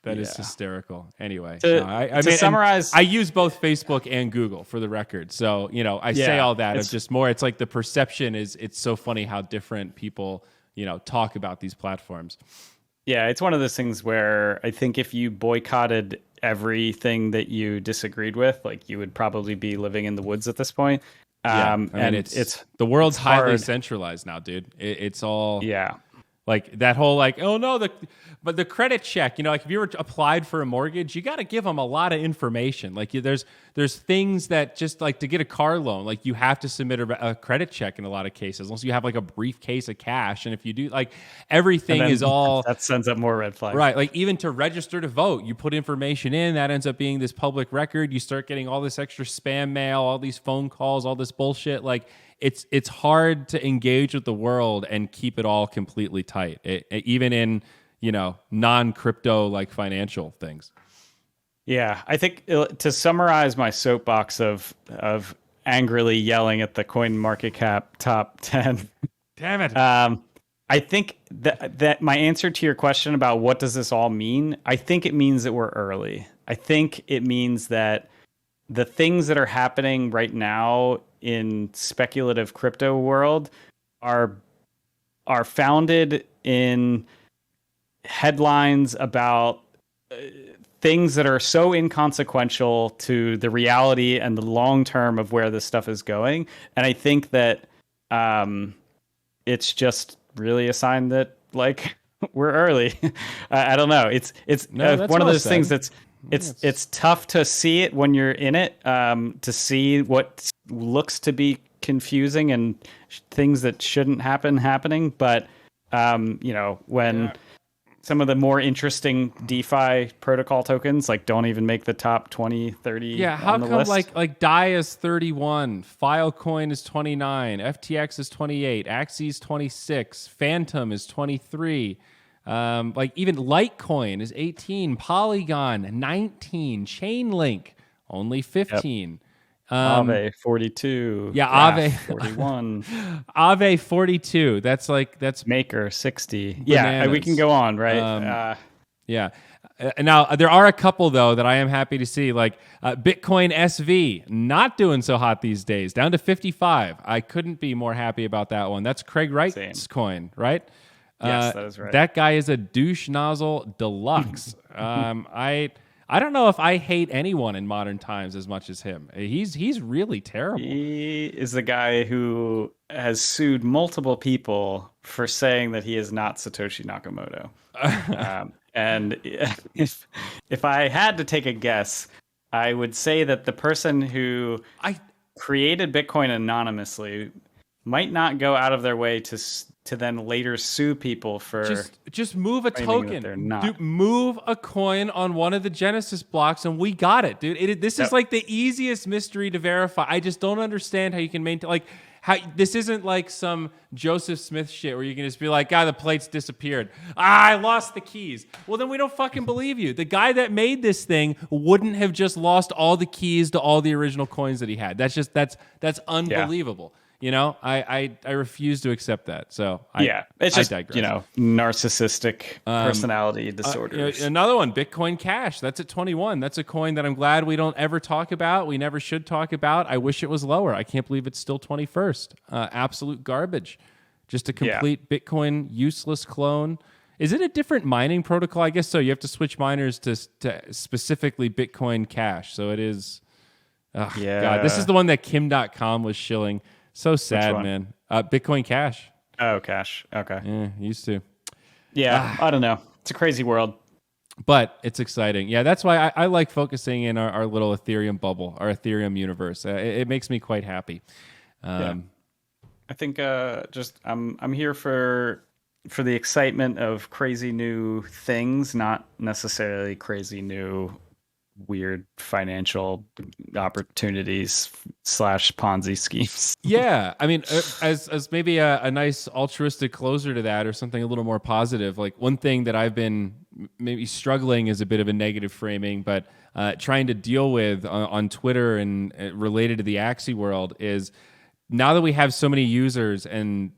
That is hysterical. Anyway, to summarize, I use both Facebook and Google for the record. So, you know, I say all that. It's just more, it's like the perception is, it's so funny how different people, you know, talk about these platforms. Yeah, it's one of those things where I think if you boycotted everything that you disagreed with, like, you would probably be living in the woods at this point. And it's the world's highly centralized now, dude. It's all like that whole like, oh no, but the credit check, you know, like if you were applied for a mortgage, you got to give them a lot of information. Like there's things that just like to get a car loan, like you have to submit a credit check in a lot of cases, unless you have like a briefcase of cash. And if you do, like everything is all that sends up more red flags, right? Like even to register to vote, you put information in that ends up being this public record. You start getting all this extra spam mail, all these phone calls, all this bullshit. Like it's hard to engage with the world and keep it all completely tight, even in, you know, non-crypto like financial things. Yeah, I think to summarize my soapbox of angrily yelling at the coin market cap top 10. Damn it. I think that my answer to your question about what does this all mean, I think it means that we're early. I think it means that the things that are happening right now in speculative crypto world are founded in headlines about things that are so inconsequential to the reality and the long term of where this stuff is going. And I think that it's just really a sign that like we're early. I don't know. It's one of those things that's it's tough to see it when you're in it, to see what looks to be confusing and things that shouldn't happening. But you know, when some of the more interesting DeFi protocol tokens like don't even make the top 20, 30. Yeah, how on the come list. like DAI is 31, Filecoin is 29, FTX is 28, Axie is 26, Phantom is 23. Like even Litecoin is 18, Polygon 19, Chainlink only 15. Aave 42. Yeah, Graph Aave 41. Aave 42. That's Maker 60. Yeah, we can bananas. go on, right? Yeah. Now there are a couple though that I am happy to see, like Bitcoin SV, not doing so hot these days, down to 55. I couldn't be more happy about that one. That's Craig Wright's coin, right? Yes, that is right. That guy is a douche nozzle deluxe. I don't know if I hate anyone in modern times as much as him. He's really terrible. He is the guy who has sued multiple people for saying that he is not Satoshi Nakamoto. And if I had to take a guess, I would say that the person who created Bitcoin anonymously might not go out of their way to then later sue people for just move a token. Dude, move a coin on one of the Genesis blocks, and we got it, dude. This is like the easiest mystery to verify. I just don't understand how you can maintain how this isn't like some Joseph Smith shit where you can just be like, the plates disappeared. I lost the keys. Well, then we don't fucking believe you. The guy that made this thing wouldn't have just lost all the keys to all the original coins that he had. That's unbelievable. You know, I refuse to accept that. So it's just, I digress. Narcissistic personality disorders. Another one, Bitcoin Cash. That's at 21. That's a coin that I'm glad we don't ever talk about. We never should talk about. I wish it was lower. I can't believe it's still 21st. Absolute garbage. Just a complete Bitcoin useless clone. Is it a different mining protocol? I guess so. You have to switch miners to specifically Bitcoin Cash. So it is. God, this is the one that Kim.com was shilling. So sad, man. Bitcoin Cash. Oh, Cash. Okay. Yeah, used to. Yeah, I don't know. It's a crazy world. But it's exciting. Yeah, that's why I like focusing in our little Ethereum bubble, our Ethereum universe. It makes me quite happy. I think I'm here for the excitement of crazy new things, not necessarily crazy new weird financial opportunities / Ponzi schemes. Yeah, I mean, as maybe a nice altruistic closer to that, or something a little more positive. Like one thing that I've been maybe struggling is a bit of a negative framing, but trying to deal with on Twitter and related to the Axie world is now that we have so many users and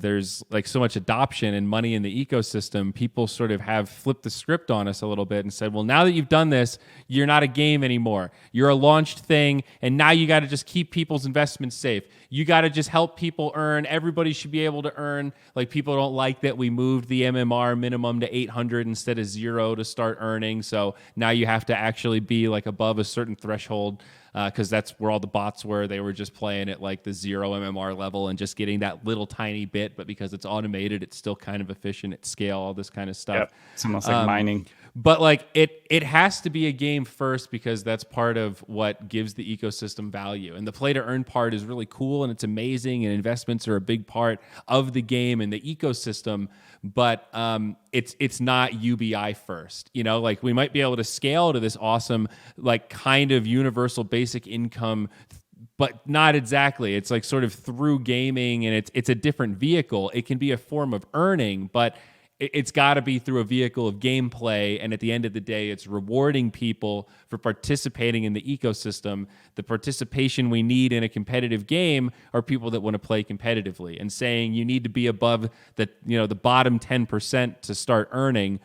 there's like so much adoption and money in the ecosystem, people sort of have flipped the script on us a little bit and said, well, now that you've done this, you're not a game anymore. You're a launched thing, and now you got to just keep people's investments safe. You got to just help people earn. Everybody should be able to earn. Like, people don't like that we moved the MMR minimum to 800 instead of 0 to start earning. So now you have to actually be like above a certain threshold. Because that's where all the bots were. They were just playing at like the 0 MMR level and just getting that little tiny bit. But because it's automated, it's still kind of efficient at scale, all this kind of stuff. Yep. It's almost like mining. But like it has to be a game first, because that's part of what gives the ecosystem value. And the play to earn part is really cool and it's amazing, and investments are a big part of the game and the ecosystem. But it's not UBI first. You know, like we might be able to scale to this awesome, like kind of universal basic income, but not exactly. It's like sort of through gaming, and it's a different vehicle. It can be a form of earning, but it's got to be through a vehicle of gameplay. And at the end of the day, it's rewarding people for participating in the ecosystem. The participation we need in a competitive game are people that want to play competitively, and saying you need to be above the bottom 10% to start earning.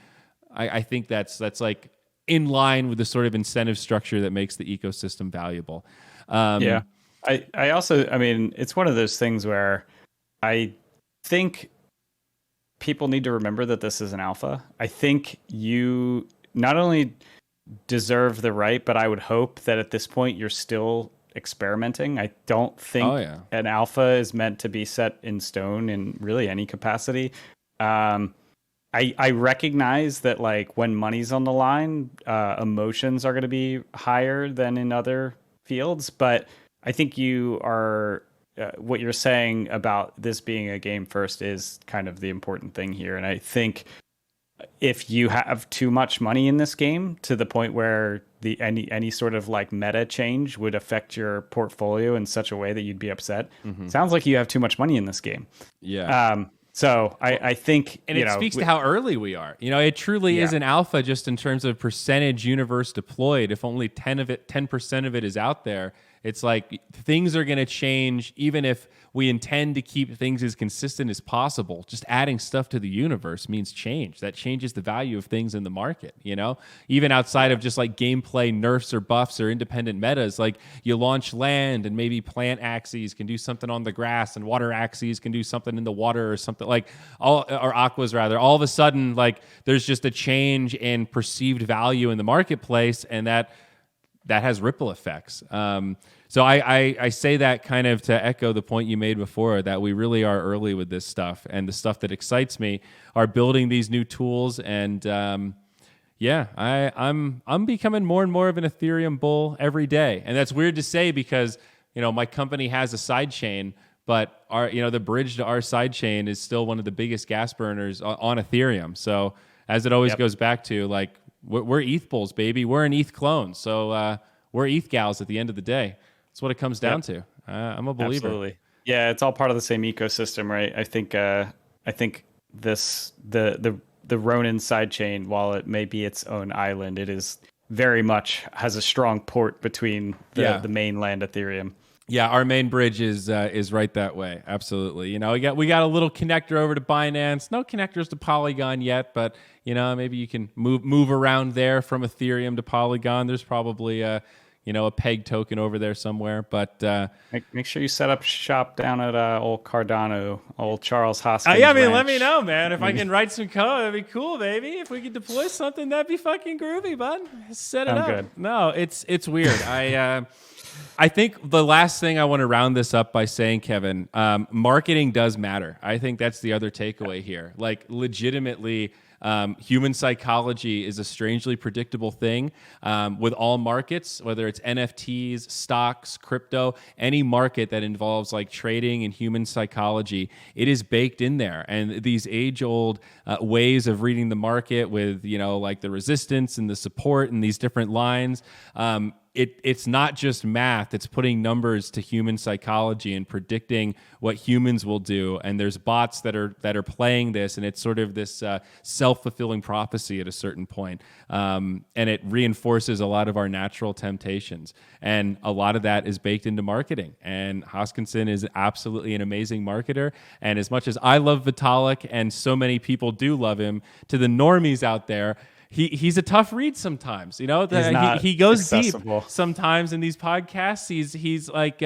I think that's like in line with the sort of incentive structure that makes the ecosystem valuable. I also, I mean, it's one of those things where I think people need to remember that this is an alpha. I think you not only deserve the right, but I would hope that at this point you're still experimenting. I don't think an alpha is meant to be set in stone in really any capacity. I recognize that, like, when money's on the line, emotions are going to be higher than in other fields, but I think you are what you're saying about this being a game first is kind of the important thing here. And I think if you have too much money in this game to the point where any sort of like meta change would affect your portfolio in such a way that you'd be upset, sounds like you have too much money in this game. Yeah. So I think, and it speaks to how early we are. You know, it truly is an alpha just in terms of percentage universe deployed. If only 10% of it is out there, It's like things are going to change even if we intend to keep things as consistent as possible. Just adding stuff to the universe means change. That changes the value of things in the market, you know? Even outside of just like gameplay nerfs or buffs or independent metas, like you launch land and maybe plant axes can do something on the grass and water axes can do something in the water or something like or aquas rather. All of a sudden, like there's just a change in perceived value in the marketplace, and that has ripple effects. So I say that kind of to echo the point you made before, that we really are early with this stuff, and the stuff that excites me are building these new tools. And I'm becoming more and more of an Ethereum bull every day, and that's weird to say because my company has a side chain, but the bridge to our side chain is still one of the biggest gas burners on Ethereum. So as it always goes back to, like, we're ETH bulls, baby. We're an ETH clone. So we're ETH gals at the end of the day. That's what it comes down to. I'm a believer. Absolutely. Yeah, it's all part of the same ecosystem, right? I think this the Ronin sidechain, while it may be its own island, it is very much has a strong port between the mainland Ethereum. Yeah, our main bridge is right that way. Absolutely. We got a little connector over to Binance. No connectors to Polygon yet, but maybe you can move around there from Ethereum to Polygon. There's probably a peg token over there somewhere. But make sure you set up shop down at old Cardano, old Charles Hoskinson. Let me know, man. If I can write some code, that'd be cool, baby. If we could deploy something, that'd be fucking groovy, bud. Set it up. Good. No, it's weird. I think the last thing I want to round this up by saying, Kevin, marketing does matter. I think that's the other takeaway here. Like, legitimately, human psychology is a strangely predictable thing with all markets, whether it's NFTs, stocks, crypto, any market that involves like trading and human psychology, it is baked in there. And these age-old ways of reading the market with, like the resistance and the support and these different lines, it's not just math. It's putting numbers to human psychology and predicting what humans will do. And there's bots that are playing this, and it's sort of this self-fulfilling prophecy at a certain point. And it reinforces a lot of our natural temptations. And a lot of that is baked into marketing. And Hoskinson is absolutely an amazing marketer. And as much as I love Vitalik, and so many people do love him, to the normies out there, he's a tough read sometimes. He goes accessible deep sometimes in these podcasts. He's like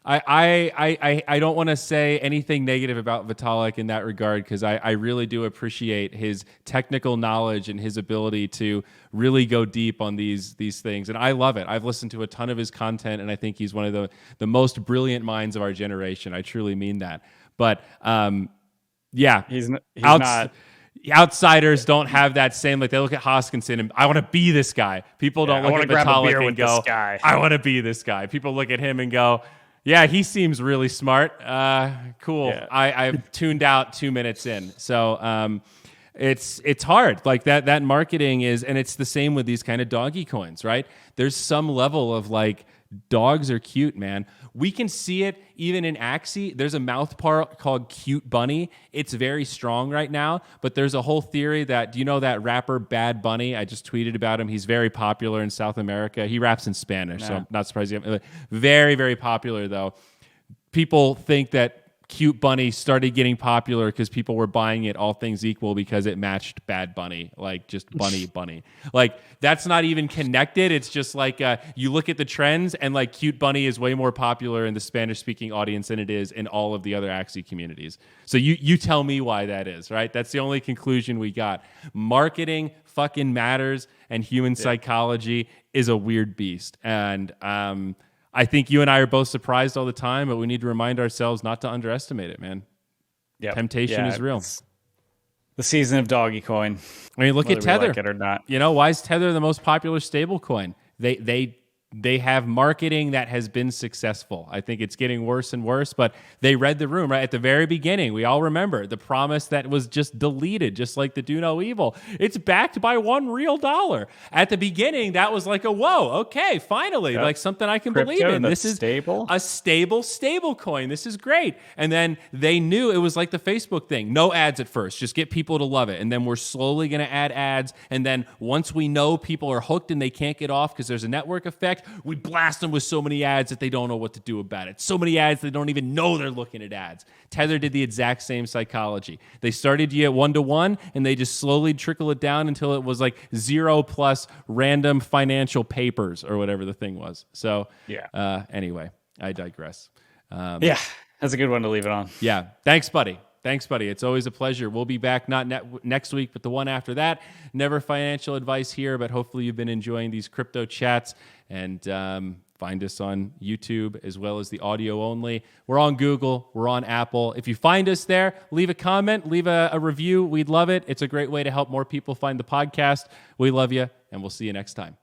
I don't want to say anything negative about Vitalik in that regard, because I really do appreciate his technical knowledge and his ability to really go deep on these things, and I love it. I've listened to a ton of his content, and I think he's one of the most brilliant minds of our generation. I truly mean that. But he's not. Outsiders don't have that same, like, they look at Hoskinson and I want to be this guy. People don't look at Vitalik and go, I want to be this guy. People look at him and go, yeah, he seems really smart. Cool. Yeah. I've tuned out 2 minutes in. So it's hard. Like that marketing is, and it's the same with these kind of doggy coins, right? There's some level of like, dogs are cute, man. We can see it even in Axie. There's a mouth part called Cute Bunny. It's very strong right now, but there's a whole theory that, do you know that rapper Bad Bunny? I just tweeted about him. He's very popular in South America. He raps in Spanish, so I'm not surprised. Very, very popular, though. People think that Cute Bunny started getting popular because people were buying it, all things equal, because it matched Bad Bunny, like just bunny. Like, that's not even connected. It's just like you look at the trends, and like Cute Bunny is way more popular in the Spanish-speaking audience than it is in all of the other Axie communities. So you tell me why that is, right? That's the only conclusion we got. Marketing fucking matters, and human psychology is a weird beast. And I think you and I are both surprised all the time, but we need to remind ourselves not to underestimate it, man. Yeah, temptation is real. The season of doggy coin. I mean, look at Tether. Like it or not. Why is Tether the most popular stable coin? They have marketing that has been successful. I think it's getting worse and worse, but they read the room, right? At the very beginning, we all remember the promise that was just deleted, just like the Do No Evil. It's backed by $1 real. At the beginning, that was like a, whoa, okay, finally, like something I can believe in. This is stable. A stable coin. This is great. And then they knew it was like the Facebook thing. No ads at first. Just get people to love it. And then we're slowly going to add ads. And then once we know people are hooked and they can't get off because there's a network effect, tech, we blast them with so many ads that they don't know what to do about it. So many ads they don't even know they're looking at ads. Tether did the exact same psychology. They started you at 1-to-1, and they just slowly trickle it down until it was like 0+ random financial papers or whatever the thing was. So anyway, I digress. Yeah, that's a good one to leave it on. Yeah. Thanks, buddy. It's always a pleasure. We'll be back not next week, but the one after that. Never financial advice here, but hopefully you've been enjoying these crypto chats. And find us on YouTube as well as the audio only. We're on Google. We're on Apple. If you find us there, leave a comment, leave a review. We'd love it. It's a great way to help more people find the podcast. We love you, and we'll see you next time.